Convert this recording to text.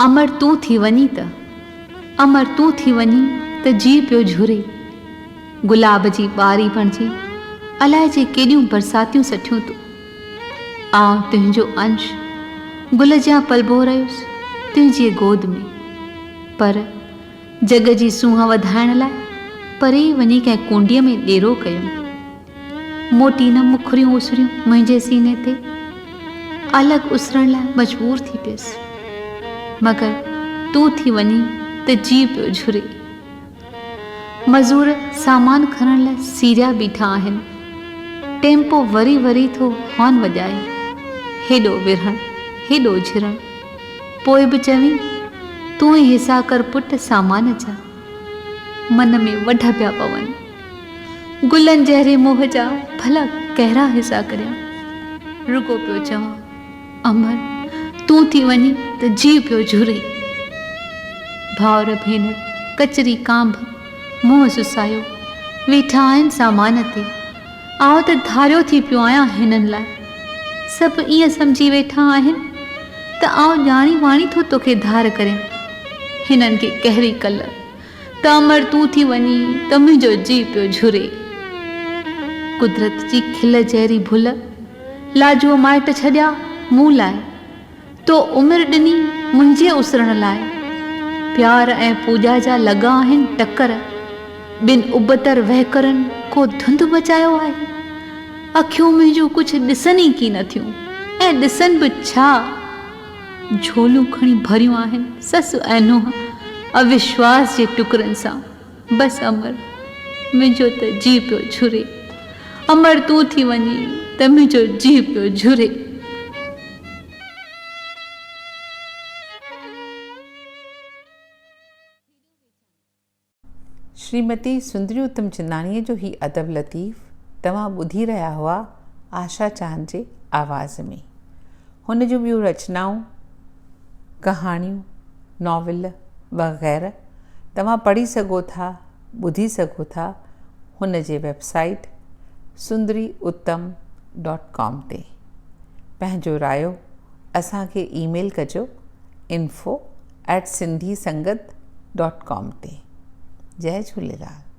अमर तूं थी वञी त, अमर तूं थी वञी त जी पियो झुरे। गुलाब जी ॿारी बणिजी अलाए जे केॾियूं बरसातियूं सठियूं तूं। आउं तुंहिंजो अंश गुल जा पलबो रहियुसि तुंहिंजी गोद में, पर जग जी सूंहं वधाइण लाइ परे वञी कंहिं कुंडीअ में ॾेरो कयुमि। मोटी न मुखरियूं उसरियूं मुंहिंजे सीने ते अलॻि उसरण लाइ मजबूर थी पियसि, मगर तूं थी वञी त जी पियो झुरे। मज़ूर सामान खणण लाइ सीरिया बीठा आहिनि। टेम्पो वरी वरी थो हॉर्न वॼाए, हेॾो विरहण हेॾो झिरण। पोइ बि चवीं तूं ई हिसा कर पुट सामान जा। मन में वढ पिया पवनि, गुलनि जहिड़े मोह जा भला कहिड़ा हिसा करियां। रुगो पियो चवां अमर तूं थी वञी त जी पियो झुरे। भाउर भेनर कचरी कांभ मुंहुं सुसायो वेठा आहिनि सामान ते। आउं त धारियो थी पियो आहियां हिननि लाइ। सभु ईअं सम्झी वेठा आहिनि त आउं ॼाणी वाणी थो तोखे धार करियां। हिननि खे कहिड़ी कल त अमर तूं थी वञी त मुंहिंजो जी पियो झुरे। कुदरत जी खिल जहिड़ी भुल लाजो माइट छॾिया मूं लाइ, तो उमिरि ॾिनी मुंहिंजे उसरण लाइ। प्यार ऐं पूॼा जा लॻा आहिनि टकर, ॿिनि उबतर वहकरनि को धुंध मचायो आहे। अखियूं मुंहिंजूं कुझु ॾिसनि ई की नथियूं, ऐं ॾिसनि बि छा। झोलियूं खणी भरियूं आहिनि ससु ऐं नुंहुं अविश्वास जे टुकरनि सां। बसि अमर मुंहिंजो त जी पियो झुरे। अमर तूं थी वञी त मुंहिंजो जी पियो झुरे। श्रीमती सुंदरी उतमचंदाणीअ जो ही अदब लतीफ़ तव्हां ॿुधी रहिया हुआ आशा चांद जे आवाज़ में। हुन जूं ॿियूं रचनाऊं, कहाणियूं, नॉविल वग़ैरह तव्हां पढ़ी सघो था, ॿुधी सघो था हुन जे वेबसाइट sundariuttam.com ते। पंहिंजो रायो असांखे ईमेल कजो info@sindhisangat.com ते। जय झूलेलाल।